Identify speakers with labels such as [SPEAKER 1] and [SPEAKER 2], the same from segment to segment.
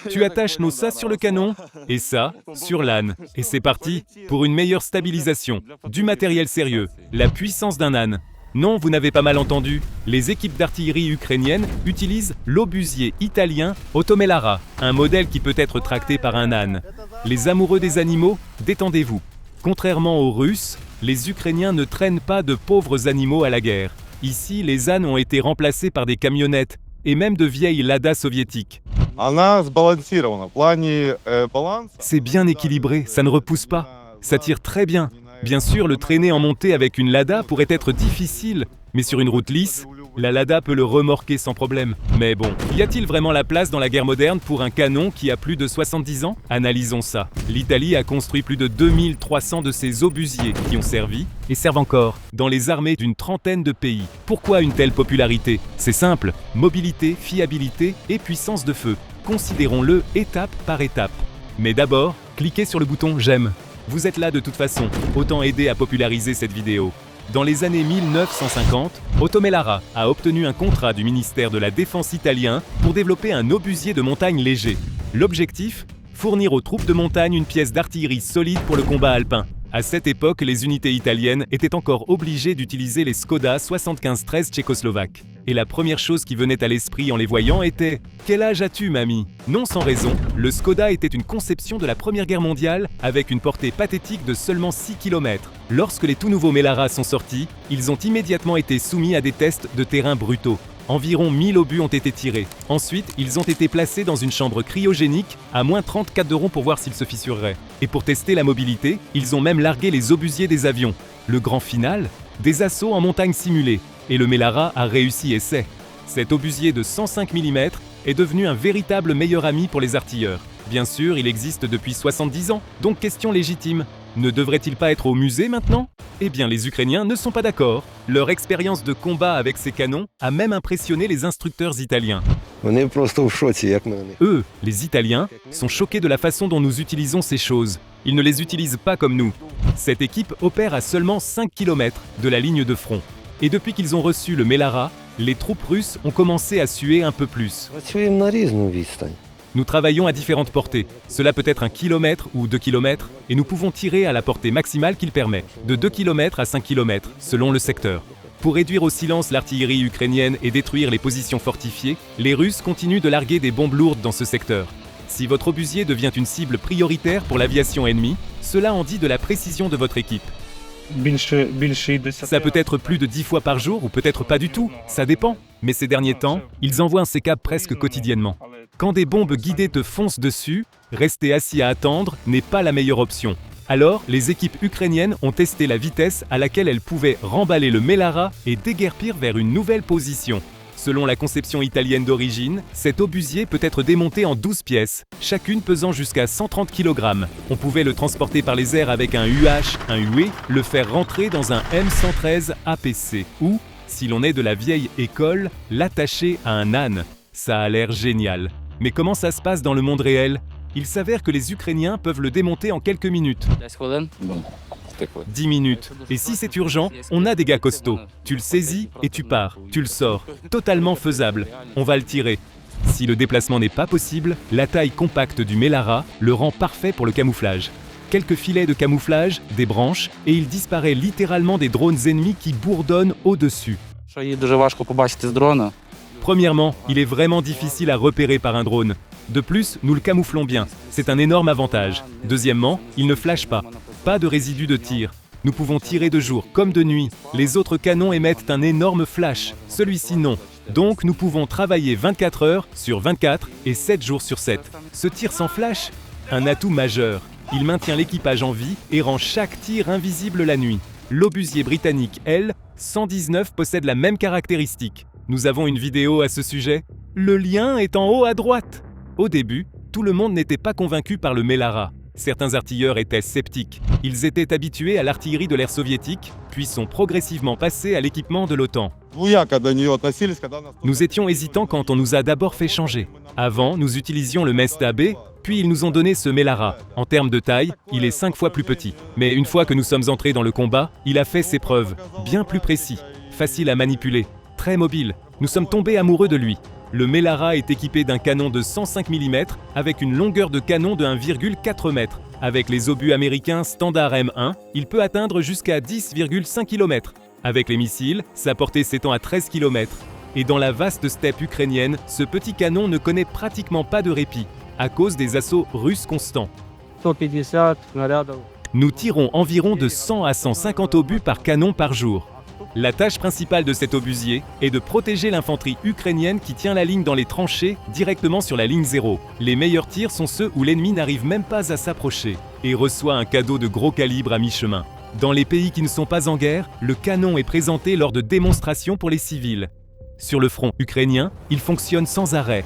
[SPEAKER 1] Tu attaches nos sas sur le canon et ça sur l'âne. Et c'est parti pour une meilleure stabilisation, du matériel sérieux, la puissance d'un âne. Non, vous n'avez pas mal entendu, les équipes d'artillerie ukrainiennes utilisent l'obusier italien Otomelara, un modèle qui peut être tracté par un âne. Les amoureux des animaux, détendez-vous. Contrairement aux Russes, les Ukrainiens ne traînent pas de pauvres animaux à la guerre. Ici, les ânes ont été remplacés par des camionnettes et même de vieilles Lada soviétiques. C'est bien équilibré, ça ne repousse pas. Ça tire très bien. Bien sûr, le traîner en montée avec une Lada pourrait être difficile, mais sur une route lisse, la Lada peut le remorquer sans problème. Mais bon, y a-t-il vraiment la place dans la guerre moderne pour un canon qui a plus de 70 ans? Analysons ça. L'Italie a construit plus de 2300 de ces obusiers qui ont servi, et servent encore, dans les armées d'une trentaine de pays. Pourquoi une telle popularité? C'est simple, mobilité, fiabilité et puissance de feu. Considérons-le étape par étape. Mais d'abord, cliquez sur le bouton « J'aime ». Vous êtes là de toute façon, autant aider à populariser cette vidéo. Dans les années 1950, Otomelara a obtenu un contrat du ministère de la Défense italien pour développer un obusier de montagne léger. L'objectif? Fournir aux troupes de montagne une pièce d'artillerie solide pour le combat alpin. À cette époque, les unités italiennes étaient encore obligées d'utiliser les Skoda 7513 tchécoslovaques. Et la première chose qui venait à l'esprit en les voyant était « Quel âge as-tu, mamie ?» Non sans raison, le Skoda était une conception de la Première Guerre mondiale avec une portée pathétique de seulement 6 km. Lorsque les tout nouveaux Melara sont sortis, ils ont immédiatement été soumis à des tests de terrain brutaux. Environ 1000 obus ont été tirés. Ensuite, ils ont été placés dans une chambre cryogénique à moins 34 degrés pour voir s'ils se fissureraient. Et pour tester la mobilité, ils ont même largué les obusiers des avions. Le grand final? Des assauts en montagne simulés. Et le Melara a réussi essai. Cet obusier de 105 mm est devenu un véritable meilleur ami pour les artilleurs. Bien sûr, il existe depuis 70 ans, donc question légitime. Ne devrait-il pas être au musée maintenant? Eh bien, les Ukrainiens ne sont pas d'accord. Leur expérience de combat avec ces canons a même impressionné les instructeurs italiens. Eux, les Italiens, sont choqués de la façon dont nous utilisons ces choses. Ils ne les utilisent pas comme nous. Cette équipe opère à seulement 5 km de la ligne de front. Et depuis qu'ils ont reçu le Melara, les troupes russes ont commencé à suer un peu plus. Nous travaillons à différentes portées. Cela peut être 1 km ou 2 km, et nous pouvons tirer à la portée maximale qu'il permet, de 2 km à 5 km, selon le secteur. Pour réduire au silence l'artillerie ukrainienne et détruire les positions fortifiées, les Russes continuent de larguer des bombes lourdes dans ce secteur. Si votre obusier devient une cible prioritaire pour l'aviation ennemie, cela en dit de la précision de votre équipe. Ça peut être plus de 10 fois par jour ou peut-être pas du tout, ça dépend. Mais ces derniers temps, ils envoient un CK presque quotidiennement. Quand des bombes guidées te foncent dessus, rester assis à attendre n'est pas la meilleure option. Alors, les équipes ukrainiennes ont testé la vitesse à laquelle elles pouvaient remballer le Melara et déguerpir vers une nouvelle position. Selon la conception italienne d'origine, cet obusier peut être démonté en 12 pièces, chacune pesant jusqu'à 130 kg. On pouvait le transporter par les airs avec un UH, un UE, le faire rentrer dans un M113 APC ou, si l'on est de la vieille école, l'attacher à un âne. Ça a l'air génial. Mais comment ça se passe dans le monde réel? Il s'avère que les Ukrainiens peuvent le démonter en quelques minutes. 10 minutes. Et si c'est urgent, on a des gars costauds. Tu le saisis et tu pars. Tu le sors. Totalement faisable. On va le tirer. Si le déplacement n'est pas possible, la taille compacte du Melara le rend parfait pour le camouflage. Quelques filets de camouflage, des branches, et il disparaît littéralement des drones ennemis qui bourdonnent au-dessus. Premièrement, il est vraiment difficile à repérer par un drone. De plus, nous le camouflons bien. C'est un énorme avantage. Deuxièmement, il ne flash pas. Pas de résidus de tir. Nous pouvons tirer de jour comme de nuit. Les autres canons émettent un énorme flash. Celui-ci non. Donc nous pouvons travailler 24 heures sur 24 et 7 jours sur 7. Ce tir sans flash? Un atout majeur. Il maintient l'équipage en vie et rend chaque tir invisible la nuit. L'obusier britannique L-119 possède la même caractéristique. Nous avons une vidéo à ce sujet. Le lien est en haut à droite. Au début, tout le monde n'était pas convaincu par le Melara. Certains artilleurs étaient sceptiques. Ils étaient habitués à l'artillerie de l'ère soviétique, puis sont progressivement passés à l'équipement de l'OTAN. Nous étions hésitants quand on nous a d'abord fait changer. Avant, nous utilisions le Mesta B, puis ils nous ont donné ce Melara. En termes de taille, il est 5 fois plus petit. Mais une fois que nous sommes entrés dans le combat, il a fait ses preuves. Bien plus précis, facile à manipuler, très mobile. Nous sommes tombés amoureux de lui. Le Melara est équipé d'un canon de 105 mm avec une longueur de canon de 1,4 m. Avec les obus américains standard M1, il peut atteindre jusqu'à 10,5 km. Avec les missiles, sa portée s'étend à 13 km. Et dans la vaste steppe ukrainienne, ce petit canon ne connaît pratiquement pas de répit, à cause des assauts russes constants.
[SPEAKER 2] 150 снарядов.
[SPEAKER 1] Nous tirons environ de 100 à 150 obus par canon par jour. La tâche principale de cet obusier est de protéger l'infanterie ukrainienne qui tient la ligne dans les tranchées directement sur la ligne 0. Les meilleurs tirs sont ceux où l'ennemi n'arrive même pas à s'approcher et reçoit un cadeau de gros calibre à mi-chemin. Dans les pays qui ne sont pas en guerre, le canon est présenté lors de démonstrations pour les civils. Sur le front ukrainien, il fonctionne sans arrêt.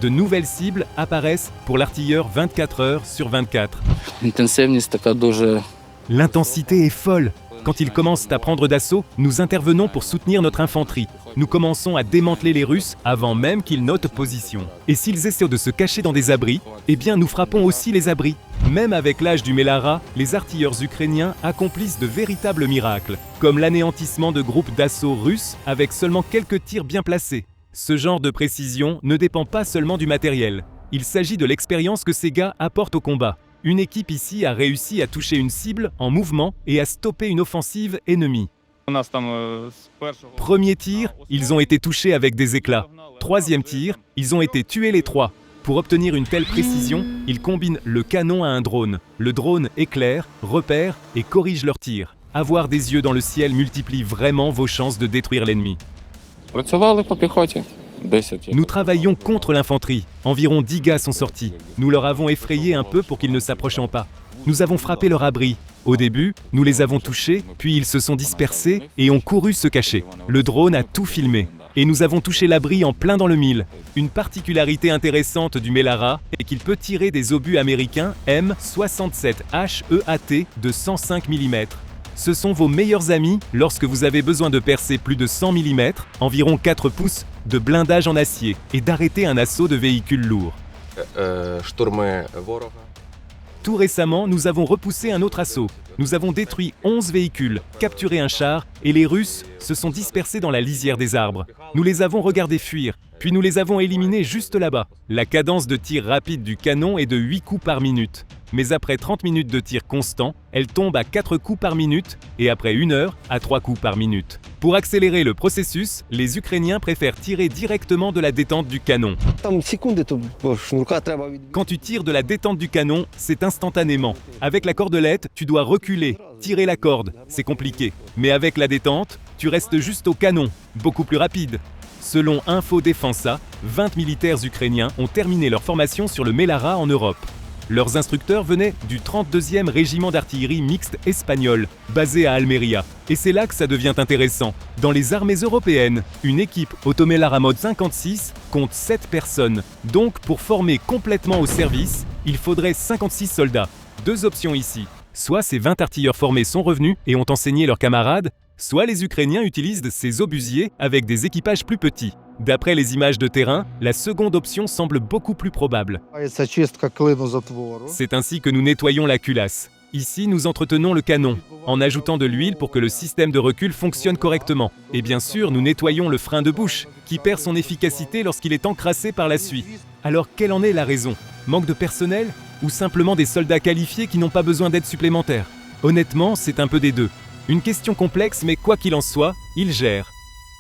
[SPEAKER 1] De nouvelles cibles apparaissent pour l'artilleur 24 heures sur 24.
[SPEAKER 2] Інтенсивність така дуже.
[SPEAKER 1] L'intensité est folle. Quand ils commencent à prendre d'assaut, nous intervenons pour soutenir notre infanterie. Nous commençons à démanteler les Russes avant même qu'ils notent position. Et s'ils essaient de se cacher dans des abris, eh bien nous frappons aussi les abris. Même avec l'âge du Melara, les artilleurs ukrainiens accomplissent de véritables miracles, comme l'anéantissement de groupes d'assaut russes avec seulement quelques tirs bien placés. Ce genre de précision ne dépend pas seulement du matériel. Il s'agit de l'expérience que ces gars apportent au combat. Une équipe ici a réussi à toucher une cible en mouvement et à stopper une offensive ennemie. Premier tir, ils ont été touchés avec des éclats. Troisième tir, ils ont été tués les trois. Pour obtenir une telle précision, ils combinent le canon à un drone. Le drone éclaire, repère et corrige leur tir. Avoir des yeux dans le ciel multiplie vraiment vos chances de détruire l'ennemi.
[SPEAKER 2] Працювали по піхоті. 10.
[SPEAKER 1] Nous travaillons contre l'infanterie. Environ 10 gars sont sortis. Nous leur avons effrayé un peu pour qu'ils ne s'approchent pas. Nous avons frappé leur abri. Au début, nous les avons touchés, puis ils se sont dispersés et ont couru se cacher. Le drone a tout filmé. Et nous avons touché l'abri en plein dans le mille. Une particularité intéressante du Melara est qu'il peut tirer des obus américains M67 HEAT de 105 mm. Ce sont vos meilleurs amis lorsque vous avez besoin de percer plus de 100 mm, environ 4 pouces, de blindage en acier et d'arrêter un assaut de véhicules lourds.
[SPEAKER 3] Штурми ворога.
[SPEAKER 1] Tout récemment, nous avons repoussé un autre assaut. Nous avons détruit 11 véhicules, capturé un char et les Russes se sont dispersés dans la lisière des arbres. Nous les avons regardés fuir, puis nous les avons éliminés juste là-bas. La cadence de tir rapide du canon est de 8 coups par minute. Mais après 30 minutes de tir constant, elle tombe à 4 coups par minute et après 1 heure, à 3 coups par minute. Pour accélérer le processus, les Ukrainiens préfèrent tirer directement de la détente du canon.
[SPEAKER 4] Там секунди, то шнурка треба від...
[SPEAKER 1] Quand tu tires de la détente du canon, c'est instantanément. Avec la cordelette, tu dois reculer, tirer la corde, c'est compliqué. Mais avec la détente, tu restes juste au canon, beaucoup plus rapide. Selon Info Defensa, 20 militaires ukrainiens ont terminé leur formation sur le Melara en Europe. Leurs instructeurs venaient du 32e régiment d'artillerie mixte espagnol, basé à Almeria. Et c'est là que ça devient intéressant. Dans les armées européennes, une équipe Automelara Mode 56 compte 7 personnes. Donc, pour former complètement au service, il faudrait 56 soldats. Deux options ici. Soit ces 20 artilleurs formés sont revenus et ont enseigné leurs camarades, soit les Ukrainiens utilisent ces obusiers avec des équipages plus petits. D'après les images de terrain, la seconde option semble beaucoup plus probable.
[SPEAKER 4] Це чистка клину затвору.
[SPEAKER 1] C'est ainsi que nous nettoyons la culasse. Ici, nous entretenons le canon, en ajoutant de l'huile pour que le système de recul fonctionne correctement. Et bien sûr, nous nettoyons le frein de bouche, qui perd son efficacité lorsqu'il est encrassé par la suie. Alors, quelle en est la raison? Manque de personnel? Ou simplement des soldats qualifiés qui n'ont pas besoin d'aide supplémentaire? Honnêtement, c'est un peu des deux. Une question complexe, mais quoi qu'il en soit, ils gèrent.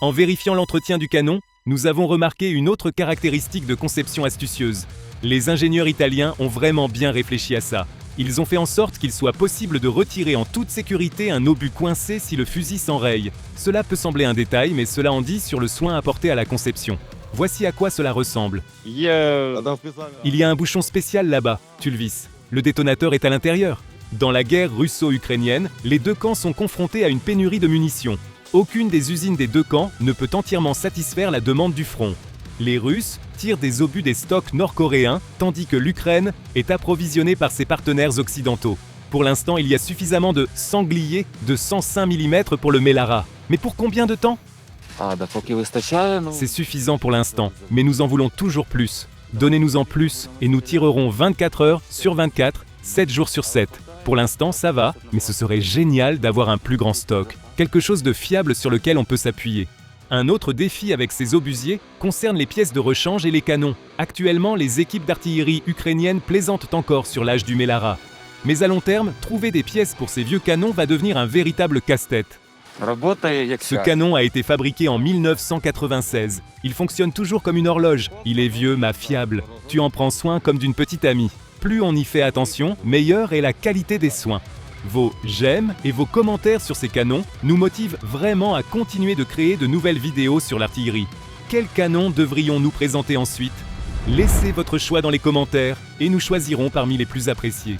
[SPEAKER 1] En vérifiant l'entretien du canon, nous avons remarqué une autre caractéristique de conception astucieuse. Les ingénieurs italiens ont vraiment bien réfléchi à ça. Ils ont fait en sorte qu'il soit possible de retirer en toute sécurité un obus coincé si le fusil s'enraye. Cela peut sembler un détail, mais cela en dit sur le soin apporté à la conception. Voici à quoi cela ressemble. Il y a un bouchon spécial là-bas, tu le visses. Le détonateur est à l'intérieur. Dans la guerre russo-ukrainienne, les deux camps sont confrontés à une pénurie de munitions. Aucune des usines des deux camps ne peut entièrement satisfaire la demande du front. Les Russes tirent des obus des stocks nord-coréens, tandis que l'Ukraine est approvisionnée par ses partenaires occidentaux. Pour l'instant, il y a suffisamment de sangliers de 105 mm pour le Melara. Mais pour combien de temps?
[SPEAKER 2] Поки вистачає,
[SPEAKER 1] C'est suffisant pour l'instant, mais nous en voulons toujours plus. Donnez-nous en plus et nous tirerons 24 heures sur 24, 7 jours sur 7. Pour l'instant, ça va, mais ce serait génial d'avoir un plus grand stock. Quelque chose de fiable sur lequel on peut s'appuyer. Un autre défi avec ces obusiers concerne les pièces de rechange et les canons. Actuellement, les équipes d'artillerie ukrainiennes plaisantent encore sur l'âge du Melara. Mais à long terme, trouver des pièces pour ces vieux canons va devenir un véritable casse-tête. Ce canon a été fabriqué en 1996. Il fonctionne toujours comme une horloge. Il est vieux, mais fiable. Tu en prends soin comme d'une petite amie. Plus on y fait attention, meilleure est la qualité des soins. Vos j'aime et vos commentaires sur ces canons nous motivent vraiment à continuer de créer de nouvelles vidéos sur l'artillerie. Quel canon devrions-nous présenter ensuite ? Laissez votre choix dans les commentaires et nous choisirons parmi les plus appréciés.